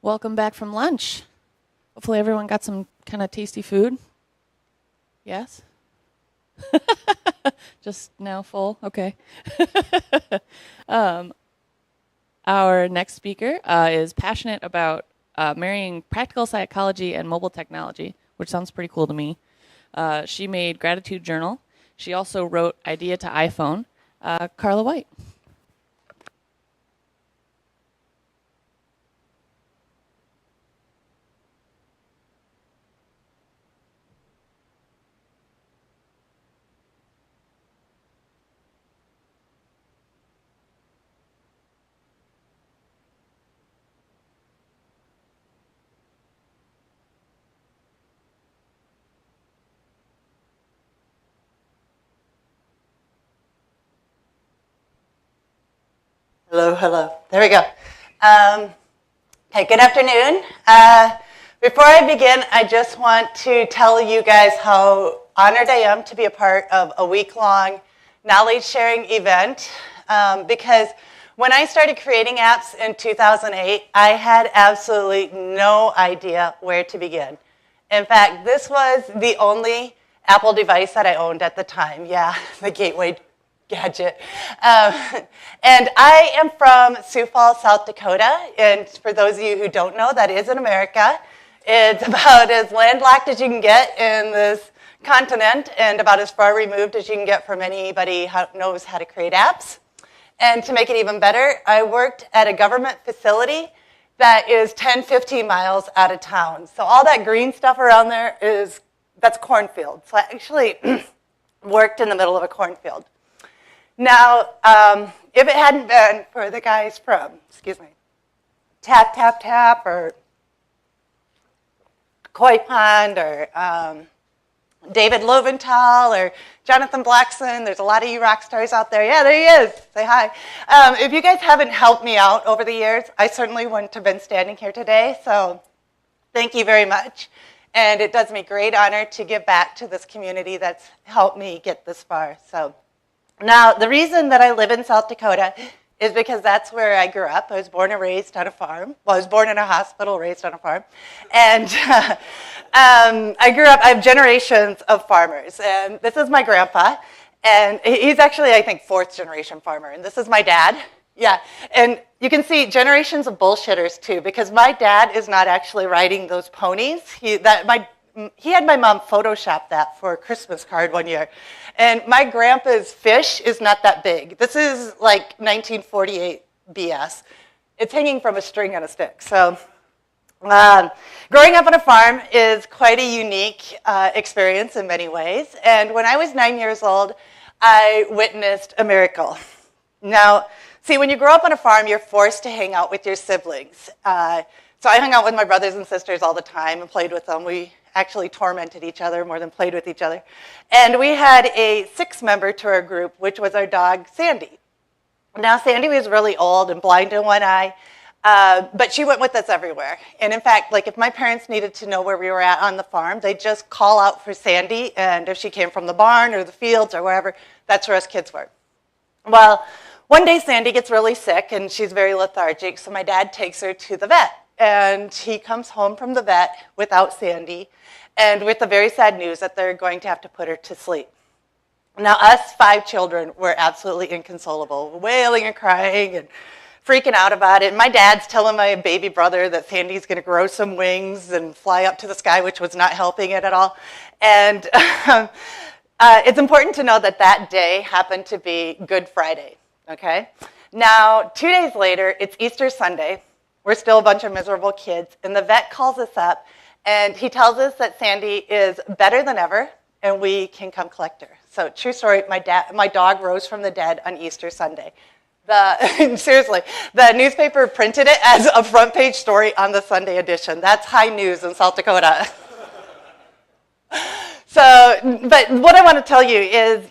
Welcome back from lunch. Hopefully everyone got some kind of tasty food. Yes? Just now full? Okay. Our next speaker is passionate about marrying practical psychology and mobile technology, which sounds pretty cool to me. She made Gratitude Journal. She also wrote Idea to iPhone. Carla White. Hello, hello. There we go. Okay, good afternoon. Before I begin, I just want to tell you guys how honored I am to be a part of a week-long knowledge-sharing event because when I started creating apps in 2008, I had absolutely no idea where to begin. In fact, this was the only Apple device that I owned at the time. Yeah, the gateway gadget. And I am from Sioux Falls, South Dakota. And for those of you who don't know, that is in America. It's about as landlocked as you can get in this continent and about as far removed as you can get from anybody who knows how to create apps. And to make it even better, I worked at a government facility that is 10, 15 miles out of town. So all that green stuff around there that's cornfield. So I actually worked in the middle of a cornfield. Now, if it hadn't been for the guys from, Tap Tap Tap or Koi Pond or David Loventhal or Jonathan Blackson, there's a lot of you rock stars out there. Yeah, there he is. Say hi. If you guys haven't helped me out over the years, I certainly wouldn't have been standing here today. So thank you very much. And it does me great honor to give back to this community that's helped me get this far. So. Now, the reason that I live in South Dakota is because that's where I grew up. I was born and raised on a farm. Well, I was born in a hospital, raised on a farm. And I grew up, I have generations of farmers. And this is my grandpa. And he's actually, I think, fourth generation farmer. And this is my dad. Yeah. And you can see generations of bullshitters, too, because my dad is not actually riding those ponies. He had my mom Photoshop that for a Christmas card one year. And my grandpa's fish is not that big. This is like 1948 BS. It's hanging from a string on a stick. So growing up on a farm is quite a unique experience in many ways. And when I was 9 years old, I witnessed a miracle. Now, see, when you grow up on a farm, you're forced to hang out with your siblings. So I hung out with my brothers and sisters all the time and played with them. We actually tormented each other more than played with each other. And we had a 6th member to our group, which was our dog, Sandy. Now, Sandy was really old and blind in one eye, but she went with us everywhere. And in fact, like if my parents needed to know where we were at on the farm, they'd just call out for Sandy, and if she came from the barn or the fields or wherever, that's where us kids were. Well, one day Sandy gets really sick, and she's very lethargic, so my dad takes her to the vet. And he comes home from the vet without Sandy and with the very sad news that they're going to have to put her to sleep. Now, us 5 children were absolutely inconsolable, wailing and crying and freaking out about it. And my dad's telling my baby brother that Sandy's going to grow some wings and fly up to the sky, which was not helping it at all. And it's important to know that that day happened to be Good Friday, okay? Now, 2 days later, it's Easter Sunday. We're still a bunch of miserable kids, and the vet calls us up, and he tells us that Sandy is better than ever, and we can come collect her. So, true story, my dog rose from the dead on Easter Sunday. Seriously, the newspaper printed it as a front page story on the Sunday edition. That's high news in South Dakota. So, but what I want to tell you is,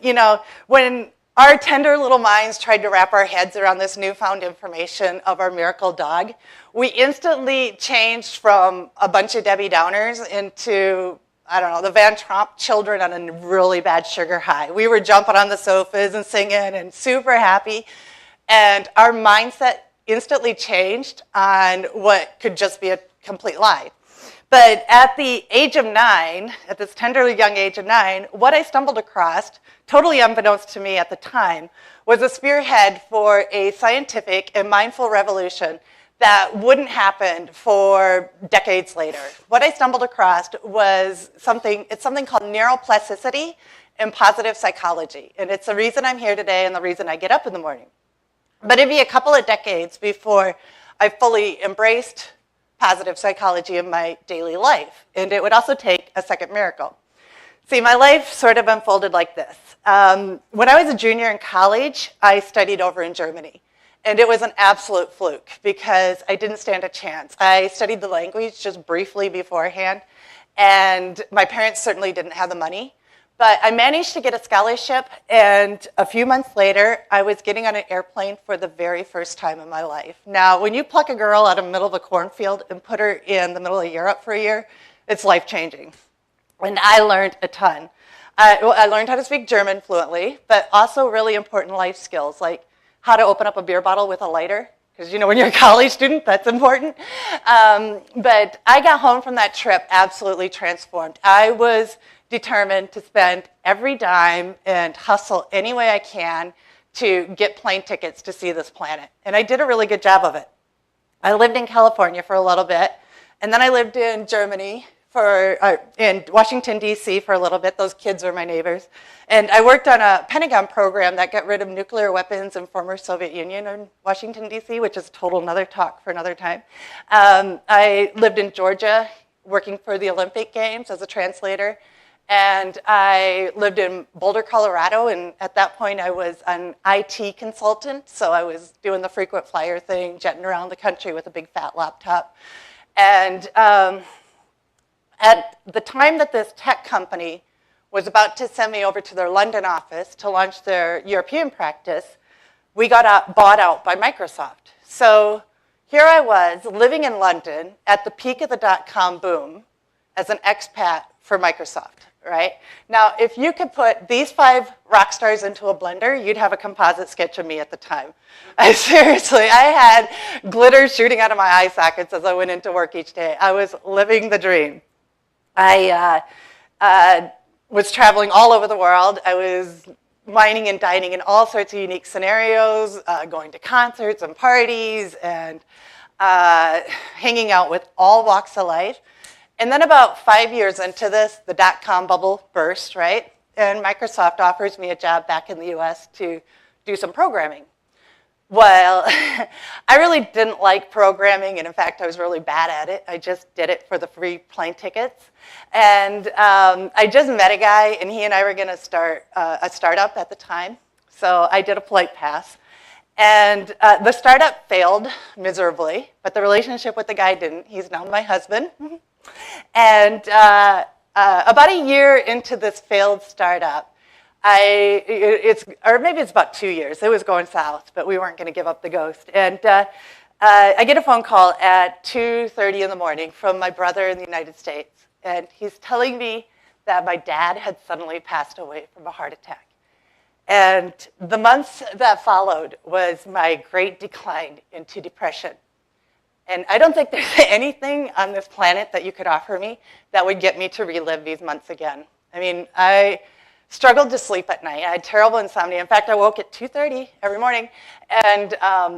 when our tender little minds tried to wrap our heads around this newfound information of our miracle dog, we instantly changed from a bunch of Debbie Downers into, the Van Tromp children on a really bad sugar high. We were jumping on the sofas and singing and super happy. And our mindset instantly changed on what could just be a complete lie. But at the age of 9, at this tender young age of 9, what I stumbled across, totally unbeknownst to me at the time, was a spearhead for a scientific and mindful revolution that wouldn't happen for decades later. What I stumbled across was something called neuroplasticity in positive psychology. And it's the reason I'm here today and the reason I get up in the morning. But it'd be a couple of decades before I fully embraced positive psychology in my daily life. And it would also take a second miracle. See, my life sort of unfolded like this. When I was a junior in college, I studied over in Germany. And it was an absolute fluke because I didn't stand a chance. I studied the language just briefly beforehand. And my parents certainly didn't have the money. But I managed to get a scholarship, and a few months later, I was getting on an airplane for the very first time in my life. Now, when you pluck a girl out of the middle of a cornfield and put her in the middle of Europe for a year, it's life-changing. And I learned a ton. I learned how to speak German fluently, but also really important life skills, like how to open up a beer bottle with a lighter, because you know when you're a college student, that's important. But I got home from that trip absolutely transformed. I was determined to spend every dime and hustle any way I can to get plane tickets to see this planet. And I did a really good job of it. I lived in California for a little bit, and then I lived in Germany, in Washington, D.C. for a little bit. Those kids were my neighbors. And I worked on a Pentagon program that got rid of nuclear weapons in former Soviet Union in Washington, D.C., which is a total another talk for another time. I lived in Georgia, working for the Olympic Games as a translator. And I lived in Boulder, Colorado, and at that point I was an IT consultant, so I was doing the frequent flyer thing, jetting around the country with a big fat laptop. And at the time that this tech company was about to send me over to their London office to launch their European practice, we got bought out by Microsoft. So here I was living in London at the peak of the dot-com boom as an expat for Microsoft. Right? Now, if you could put these 5 rock stars into a blender, you'd have a composite sketch of me at the time. Seriously, I had glitter shooting out of my eye sockets as I went into work each day. I was living the dream. I was traveling all over the world. I was wining and dining in all sorts of unique scenarios, going to concerts and parties, and hanging out with all walks of life. And then about 5 years into this, the dot-com bubble burst, right? And Microsoft offers me a job back in the US to do some programming. Well, I really didn't like programming, and in fact, I was really bad at it. I just did it for the free plane tickets. And I just met a guy, and he and I were going to start a startup at the time. So I did a polite pass. And the startup failed miserably, but the relationship with the guy didn't. He's now my husband. And about a year into this failed startup, or maybe it's about 2 years, it was going south, but we weren't going to give up the ghost. And I get a phone call at 2:30 in the morning from my brother in the United States. And he's telling me that my dad had suddenly passed away from a heart attack. And the months that followed was my great decline into depression. And I don't think there's anything on this planet that you could offer me that would get me to relive these months again. I mean, I struggled to sleep at night. I had terrible insomnia. In fact, I woke at 2:30 every morning, and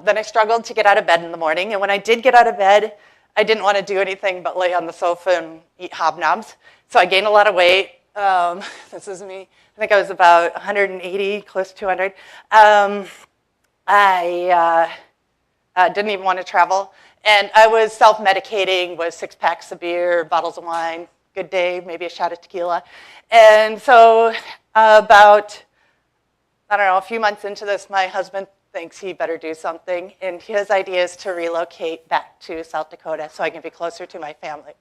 then I struggled to get out of bed in the morning. And when I did get out of bed, I didn't want to do anything but lay on the sofa and eat hobnobs. So I gained a lot of weight. This is me. I think I was about 180, close to 200. I didn't even want to travel. And I was self-medicating with 6 packs of beer, bottles of wine, good day, maybe a shot of tequila. And so about, I don't know, a few months into this, my husband thinks he better do something. And his idea is to relocate back to South Dakota so I can be closer to my family.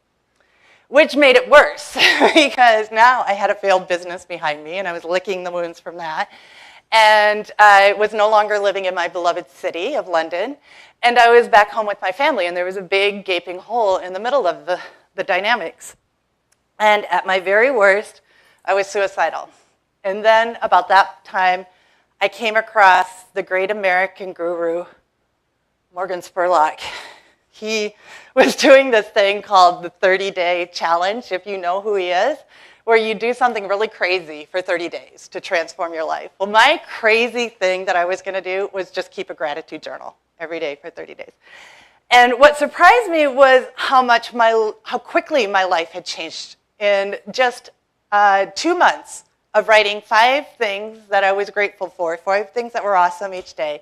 Which made it worse because now I had a failed business behind me and I was licking the wounds from that. And I was no longer living in my beloved city of London. And I was back home with my family, and there was a big gaping hole in the middle of the dynamics. And at my very worst, I was suicidal. And then about that time, I came across the great American guru, Morgan Spurlock. He was doing this thing called the 30-day challenge, if you know who he is, where you do something really crazy for 30 days to transform your life. Well, my crazy thing that I was going to do was just keep a gratitude journal every day for 30 days. And what surprised me was how quickly my life had changed in just 2 months of writing 5 things that I was grateful for, 5 things that were awesome each day.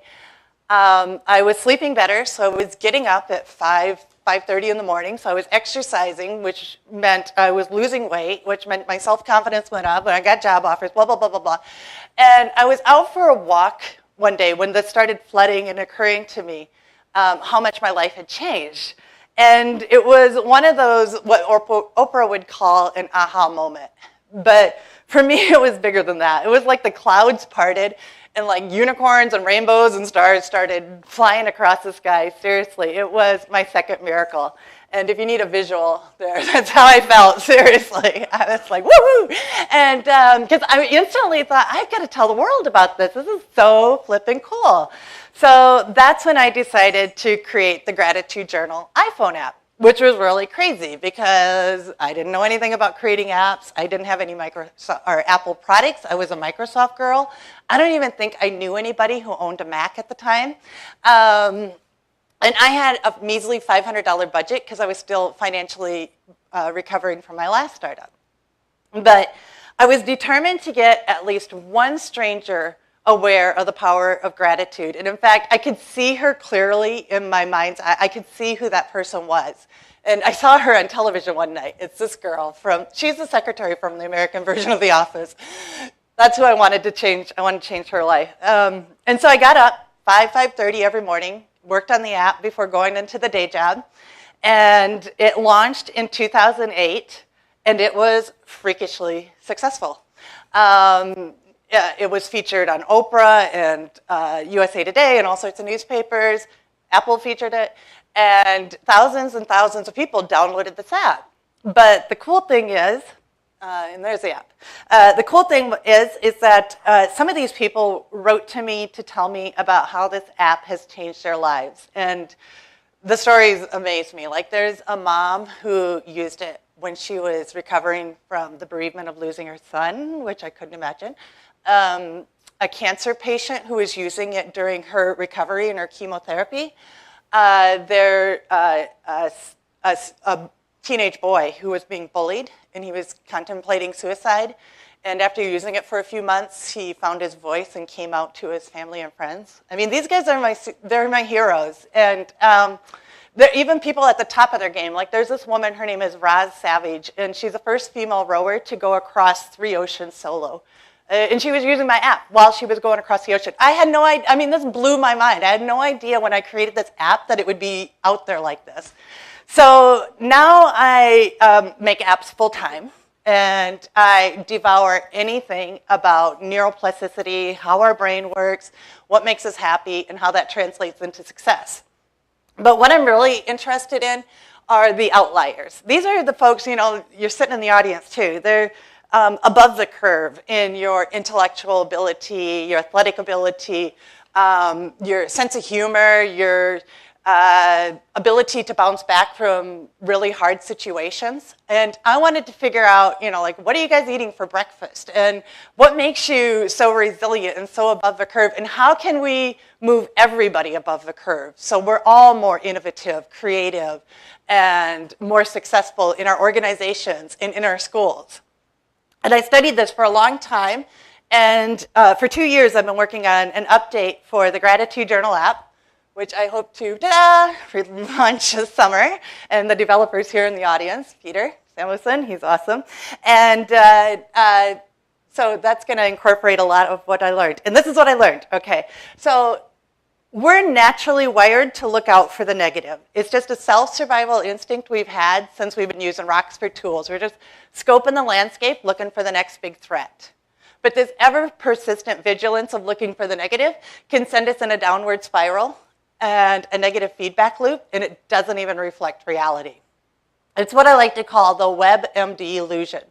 I was sleeping better, so I was getting up at 5:30 in the morning. So I was exercising, which meant I was losing weight, which meant my self-confidence went up, and I got job offers, blah, blah, blah, blah, blah. And I was out for a walk one day when this started flooding and occurring to me, how much my life had changed. And it was one of those, what Oprah would call an aha moment. But for me, it was bigger than that. It was like the clouds parted, and like unicorns and rainbows and stars started flying across the sky. Seriously, it was my second miracle. And if you need a visual there, that's how I felt, seriously. I was like, woohoo! And because I instantly thought, I've got to tell the world about this. This is so flippin' cool. So that's when I decided to create the Gratitude Journal iPhone app, which was really crazy because I didn't know anything about creating apps. I didn't have any Microsoft or Apple products. I was a Microsoft girl. I don't even think I knew anybody who owned a Mac at the time. And I had a measly $500 budget because I was still financially recovering from my last startup. But I was determined to get at least one stranger aware of the power of gratitude. And in fact, I could see her clearly in my mind's eye. I could see who that person was. And I saw her on television one night. It's this girl she's the secretary from the American version of The Office. That's who I wanted to change. I wanted to change her life. And so I got up 5:30 every morning, worked on the app before going into the day job. And it launched in 2008, and it was freakishly successful. It was featured on Oprah and USA Today and all sorts of newspapers. Apple featured it, and thousands of people downloaded this app. But the cool thing is, and there's the app. The cool thing is that some of these people wrote to me to tell me about how this app has changed their lives. And the stories amaze me. Like there's a mom who used it when she was recovering from the bereavement of losing her son, which I couldn't imagine. A cancer patient who was using it during her recovery and her chemotherapy. A teenage boy who was being bullied, and he was contemplating suicide. And after using it for a few months, he found his voice and came out to his family and friends. I mean, these guys they're my heroes. And they're even people at the top of their game. Like there's this woman, her name is Roz Savage, and she's the first female rower to go across 3 oceans solo. And she was using my app while she was going across the ocean. I had no idea. I mean, this blew my mind. I had no idea when I created this app that it would be out there like this. So now I make apps full-time, and I devour anything about neuroplasticity, how our brain works, what makes us happy, and how that translates into success. But what I'm really interested in are the outliers. These are the folks, you're sitting in the audience too. They're above the curve in your intellectual ability, your athletic ability, your sense of humor, your ability to bounce back from really hard situations. And I wanted to figure out, what are you guys eating for breakfast? And what makes you so resilient and so above the curve? And how can we move everybody above the curve so we're all more innovative, creative, and more successful in our organizations and in our schools? And I studied this for a long time. And for 2 years, I've been working on an update for the Gratitude Journal app, which I hope to launch this summer. And the developers here in the audience, Peter Samuelson, he's awesome. And so that's going to incorporate a lot of what I learned. And this is what I learned. Okay, so we're naturally wired to look out for the negative. It's just a self-survival instinct we've had since we've been using rocks for tools. We're just scoping the landscape, looking for the next big threat. But this ever-persistent vigilance of looking for the negative can send us in a downward spiral and a negative feedback loop, and it doesn't even reflect reality. It's what I like to call the WebMD illusion.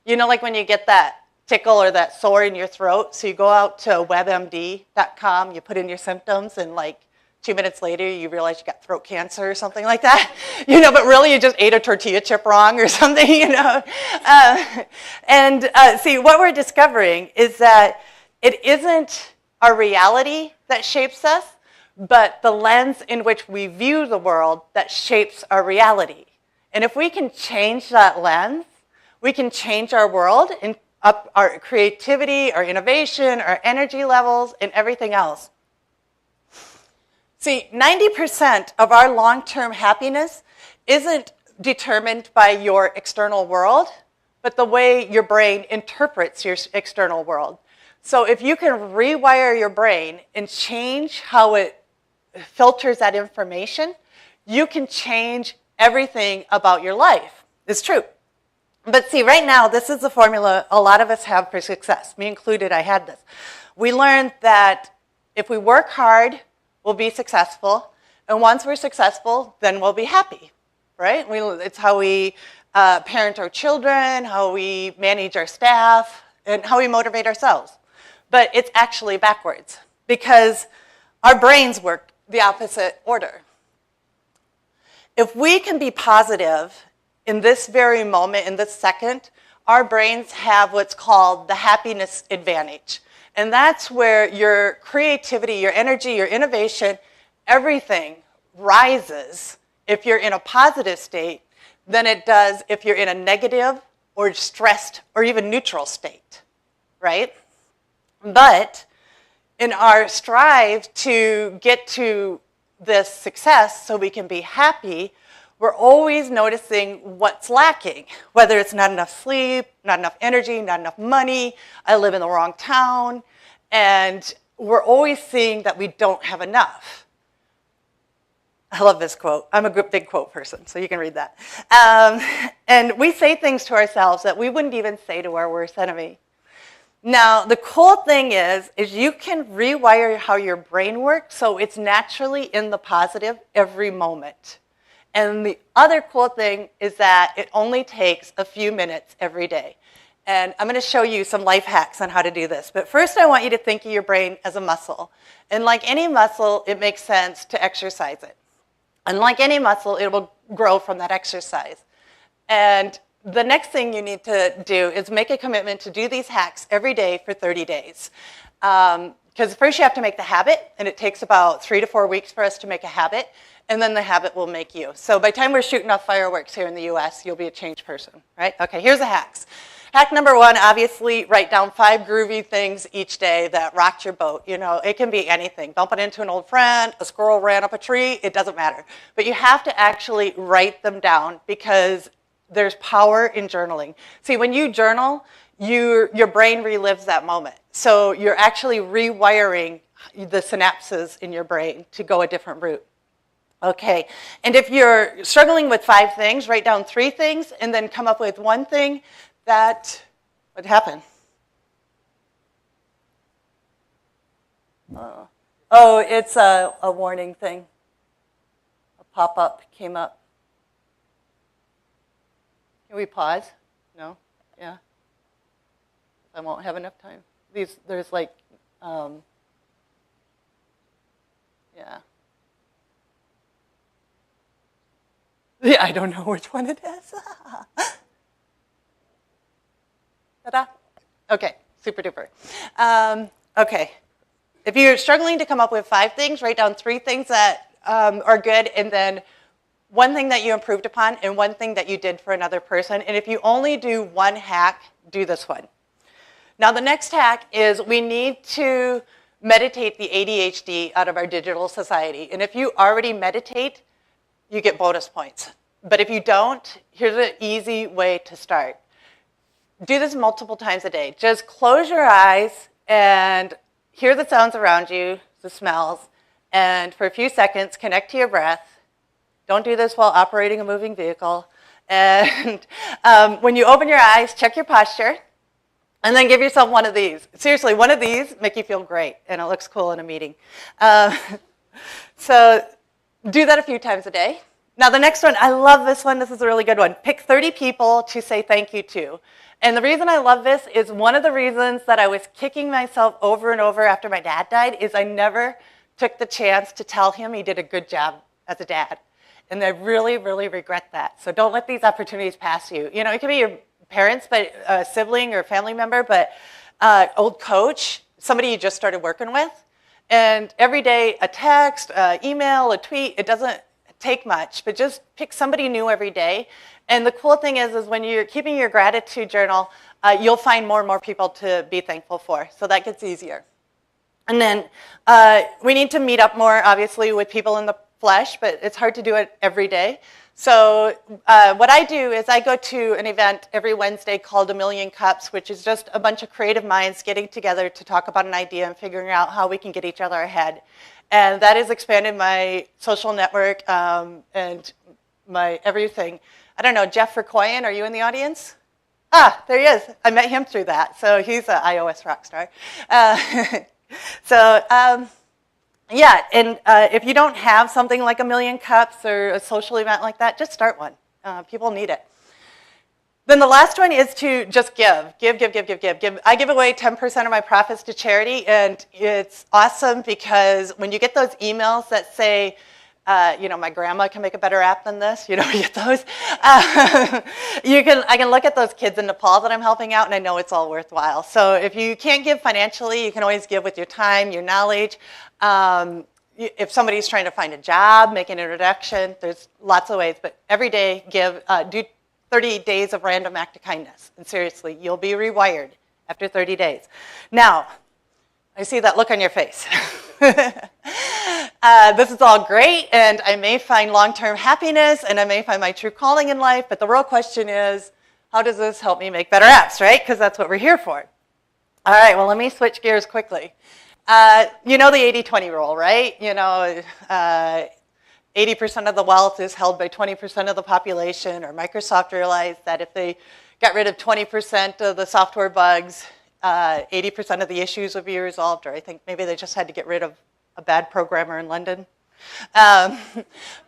Like when you get that tickle or that sore in your throat, so you go out to webmd.com, you put in your symptoms, and 2 minutes later, you realize you got throat cancer or something like that, but really you just ate a tortilla chip wrong or something, See, what we're discovering is that it isn't our reality that shapes us, but the lens in which we view the world that shapes our reality. And if we can change that lens, we can change our world and up our creativity, our innovation, our energy levels, and everything else. See, 90% of our long-term happiness isn't determined by your external world, but the way your brain interprets your external world. So if you can rewire your brain and change how it filters that information, you can change everything about your life. It's true. But see, right now, this is the formula a lot of us have for success. Me included, I had this. We learned that if we work hard, we'll be successful. And once we're successful, then we'll be happy, right? It's how we parent our children, how we manage our staff, and how we motivate ourselves. But it's actually backwards because our brains work the opposite order. If we can be positive in this very moment, in this second, our brains have what's called the happiness advantage. And that's where your creativity, your energy, your innovation, everything rises if you're in a positive state than it does if you're in a negative or stressed or even neutral state, right? But in our strive to get to this success so we can be happy, we're always noticing what's lacking, whether it's not enough sleep, not enough energy, not enough money, I live in the wrong town, and we're always seeing that we don't have enough. I love this quote. I'm a big quote person, so you can read that. And we say things to ourselves that we wouldn't even say to our worst enemy. Now, the cool thing is you can rewire how your brain works so it's naturally in the positive every moment. And the other cool thing is that it only takes a few minutes every day. And I'm going to show you some life hacks on how to do this. But first, I want you to think of your brain as a muscle. And like any muscle, it makes sense to exercise it. And like any muscle, it will grow from that exercise. And the next thing you need to do is make a commitment to do these hacks every day for 30 days. Because first you have to make the habit, and it takes about 3 to 4 weeks for us to make a habit. And then the habit will make you. So by the time we're shooting off fireworks here in the US, you'll be a changed person, right? Okay, here's the hacks. Hack number 1, obviously, write down 5 groovy things each day that rocked your boat. It can be anything. Bumping into an old friend, a squirrel ran up a tree, it doesn't matter. But you have to actually write them down because there's power in journaling. See, when you journal, your brain relives that moment. So you're actually rewiring the synapses in your brain to go a different route. Okay, and if you're struggling with 5 things, write down 3 things and then come up with 1 thing that would happen. Oh, it's a warning thing. A pop-up came up. Can we pause? No? Yeah? I won't have enough time. There's like, yeah. Yeah, I don't know which one it is. Ta-da. Okay, super duper. Okay, if you're struggling to come up with 5 things, write down 3 things that are good, and then 1 thing that you improved upon, and 1 thing that you did for another person. And if you only do 1 hack, do this one. Now, the next hack is we need to meditate the ADHD out of our digital society. And if you already meditate, you get bonus points. But if you don't, here's an easy way to start. Do this multiple times a day. Just close your eyes and hear the sounds around you, the smells, and for a few seconds, connect to your breath. Don't do this while operating a moving vehicle. And when you open your eyes, check your posture, and then give yourself one of these. Seriously, one of these make you feel great, and it looks cool in a meeting. So do that a few times a day. Now, the next one, I love this one. This is a really good one. Pick 30 people to say thank you to. And the reason I love this is one of the reasons that I was kicking myself over and over after my dad died is I never took the chance to tell him he did a good job as a dad. And I really, really regret that. So don't let these opportunities pass you. You know, it could be your parents, but a sibling or family member, but old coach, somebody you just started working with. And every day, a text, email, a tweet, it doesn't take much, but just pick somebody new every day. And the cool thing is when you're keeping your gratitude journal, you'll find more and more people to be thankful for. So that gets easier. And then we need to meet up more, obviously, with people in the flesh, but it's hard to do it every day. So what I do is I go to an event every Wednesday called A Million Cups, which is just a bunch of creative minds getting together to talk about an idea and figuring out how we can get each other ahead. And that has expanded my social network and my everything. I don't know, Jeff Verkoyen, are you in the audience? Ah, there he is. I met him through that. So he's an iOS rock star. Yeah, and if you don't have something like A Million Cups or a social event like that, just start one. People need it. Then the last one is to just give. Give. I give away 10% of my profits to charity, and it's awesome because when you get those emails that say, you know, my grandma can make a better app than this, you know, you get those. I can look at those kids in Nepal that I'm helping out, and I know it's all worthwhile. So if you can't give financially, you can always give with your time, your knowledge. If somebody's trying to find a job, make an introduction, there's lots of ways. But every day, do 30 days of random act of kindness. And seriously, you'll be rewired after 30 days. Now, I see that look on your face. This is all great, and I may find long-term happiness, and I may find my true calling in life, but the real question is, how does this help me make better apps, right? Because that's what we're here for. All right, well, let me switch gears quickly. You know the 80-20 rule, right? You know, 80% of the wealth is held by 20% of the population, or Microsoft realized that if they got rid of 20% of the software bugs, 80% of the issues would be resolved, or I think maybe they just had to get rid of a bad programmer in London. Okay,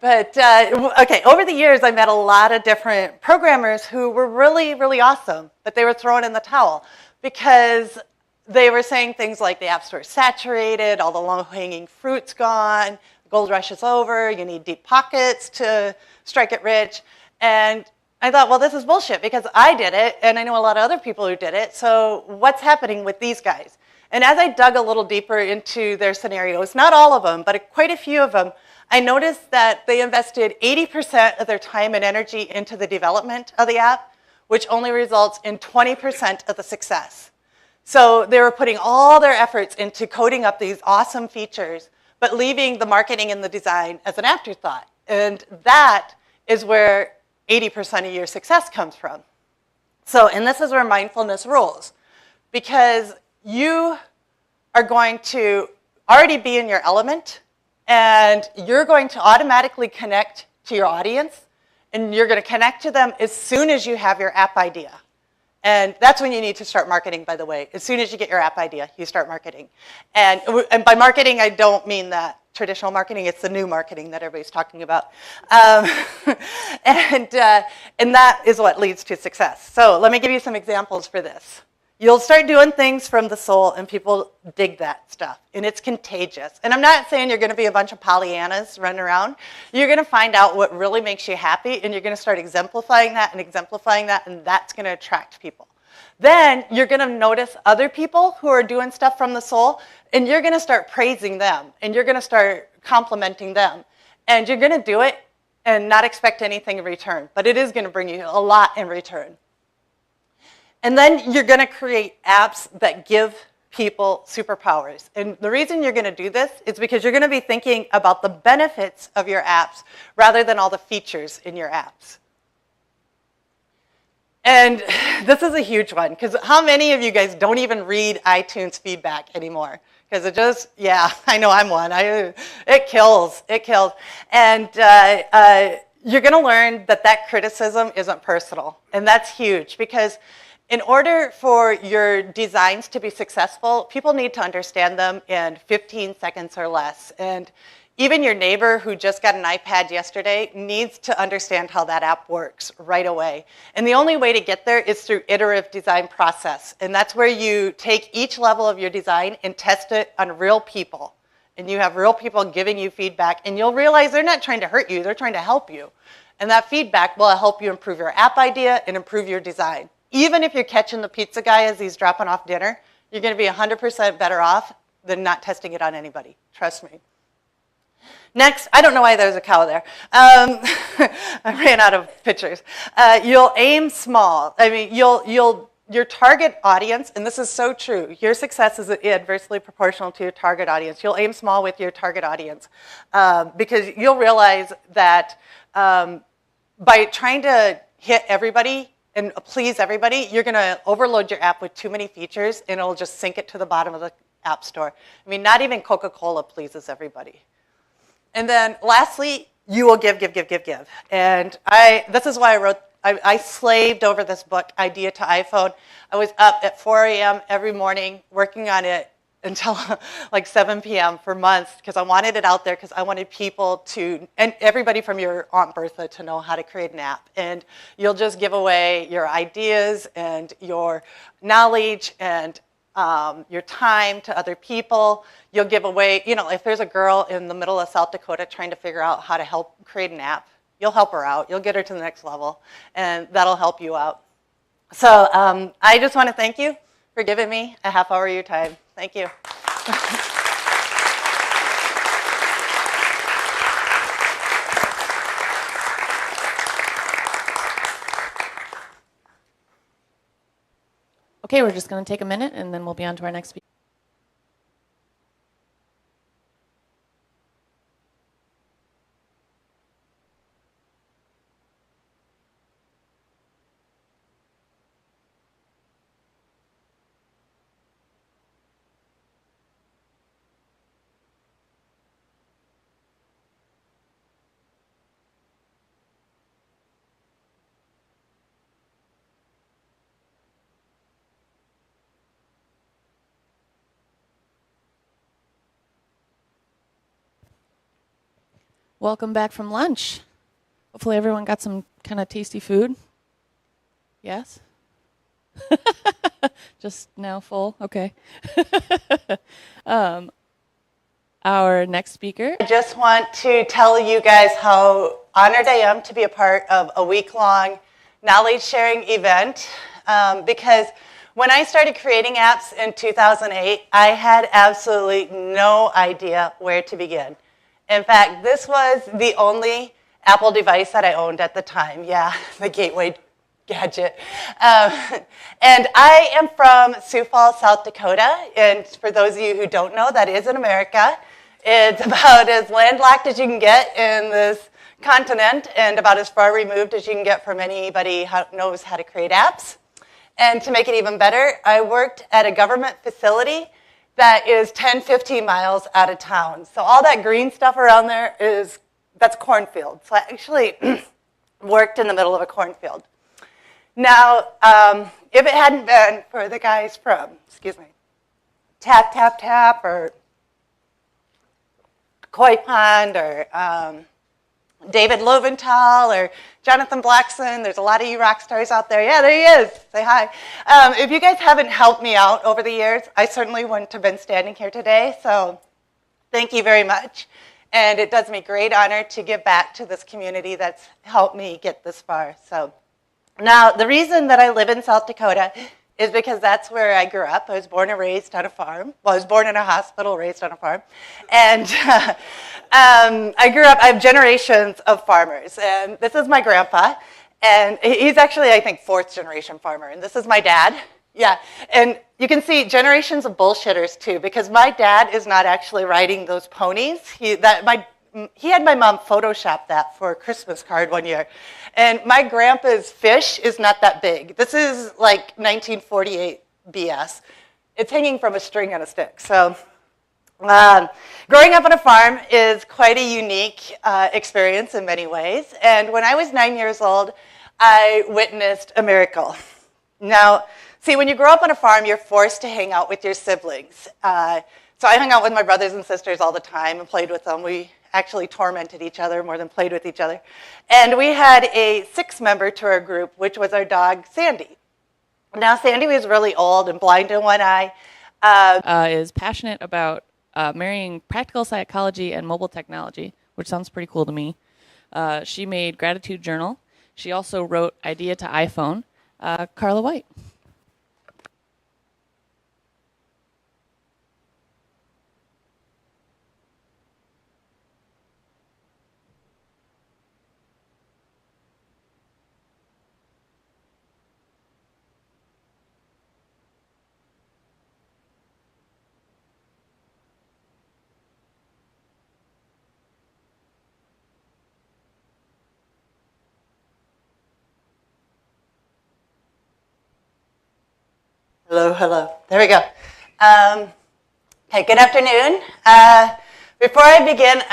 over the years, I met a lot of different programmers who were really, really awesome, but they were thrown in the towel because they were saying things like the App Store is saturated, all the low-hanging fruit's gone, the gold rush is over, you need deep pockets to strike it rich. And I thought, well, this is bullshit because I did it, and I know a lot of other people who did it, so what's happening with these guys? And as I dug a little deeper into their scenarios, not all of them, but quite a few of them, I noticed that they invested 80% of their time and energy into the development of the app, which only results in 20% of the success. So they were putting all their efforts into coding up these awesome features, but leaving the marketing and the design as an afterthought. And that is where 80% of your success comes from. So, and this is where mindfulness rules, because you are going to already be in your element, and you're going to automatically connect to your audience, and you're going to connect to them as soon as you have your app idea. And that's when you need to start marketing, by the way. As soon as you get your app idea, you start marketing. And by marketing, I don't mean that traditional marketing. It's the new marketing that everybody's talking about. And that is what leads to success. So let me give you some examples for this. You'll start doing things from the soul, and people dig that stuff, and it's contagious. And I'm not saying you're going to be a bunch of Pollyannas running around. You're going to find out what really makes you happy, and you're going to start exemplifying that, and that's going to attract people. Then you're going to notice other people who are doing stuff from the soul, and you're going to start praising them, and you're going to start complimenting them. And you're going to do it and not expect anything in return, but it is going to bring you a lot in return. And then you're going to create apps that give people superpowers. And the reason you're going to do this is because you're going to be thinking about the benefits of your apps rather than all the features in your apps. And this is a huge one, because how many of you guys don't even read iTunes feedback anymore? Because it just, yeah, I know I'm one. It kills. And you're going to learn that criticism isn't personal. And that's huge, because in order for your designs to be successful, people need to understand them in 15 seconds or less. And even your neighbor who just got an iPad yesterday needs to understand how that app works right away. And the only way to get there is through iterative design process. And that's where you take each level of your design and test it on real people. and you have real people giving you feedback, and you'll realize they're not trying to hurt you, they're trying to help you. And that feedback will help you improve your app idea and improve your design. Even if you're catching the pizza guy as he's dropping off dinner, you're going to be 100% better off than not testing it on anybody. Trust me. Next, I don't know why there's a cow there. I ran out of pictures. You'll aim small. I mean, your target audience, and this is so true, your success is adversely proportional to your target audience. You'll aim small with your target audience because you'll realize that by trying to hit everybody and please everybody, you're going to overload your app with too many features, and it'll just sink it to the bottom of the app store. I mean, not even Coca-Cola pleases everybody. And then lastly, you will give. And this is why I slaved over this book, Idea to iPhone. I was up at 4 a.m. every morning working on it until like 7 p.m. for months because I wanted it out there because I wanted people to, and everybody from your Aunt Bertha to know how to create an app. And you'll just give away your ideas and your knowledge and your time to other people. You'll give away, if there's a girl in the middle of South Dakota trying to figure out how to help create an app, you'll help her out. You'll get her to the next level, and that'll help you out. So I just want to thank you for giving me a half hour of your time. Thank you. Okay, we're just going to take a minute, and then we'll be on to our next speaker. Welcome back from lunch. Hopefully everyone got some kind of tasty food. Yes? Just now full? Okay. Our next speaker. I just want to tell you guys how honored I am to be a part of a week-long knowledge sharing event because when I started creating apps in 2008, I had absolutely no idea where to begin. In fact, this was the only Apple device that I owned at the time. Yeah, the gateway gadget. And I am from Sioux Falls, South Dakota. And for those of you who don't know, that is in America. It's about as landlocked as you can get in this continent and about as far removed as you can get from anybody who knows how to create apps. And to make it even better, I worked at a government facility that is 10, 15 miles out of town. So all that green stuff around there that's cornfield. So I actually worked in the middle of a cornfield. Now, if it hadn't been for the guys from, Tap Tap Tap or Koi Pond or David Loventhal or Jonathan Blackson. There's a lot of you rock stars out there. Yeah, there he is. Say hi. If you guys haven't helped me out over the years, I certainly wouldn't have been standing here today. So thank you very much. And it does me great honor to give back to this community that's helped me get this far. So now the reason that I live in South Dakota is because that's where I grew up. I was born and raised on a farm. Well, I was born in a hospital, raised on a farm. And I have generations of farmers. And this is my grandpa. And he's actually, I think, fourth generation farmer. And this is my dad. Yeah. And you can see generations of bullshitters, too, because my dad is not actually riding those ponies. He had my mom Photoshop that for a Christmas card one year. And my grandpa's fish is not that big. This is like 1948 BS. It's hanging from a string on a stick. So growing up on a farm is quite a unique experience in many ways. And when I was 9 years old, I witnessed a miracle. Now, see, when you grow up on a farm, you're forced to hang out with your siblings. So I hung out with my brothers and sisters all the time and played with them. We actually tormented each other more than played with each other. And we had a 6-member to our group, which was our dog, Sandy. Now, Sandy was really old and blind in one eye. Is passionate about marrying practical psychology and mobile technology, which sounds pretty cool to me. She made Gratitude Journal. She also wrote Idea to iPhone. Carla White. Hello, hello. There we go. Okay, good afternoon. Before I begin,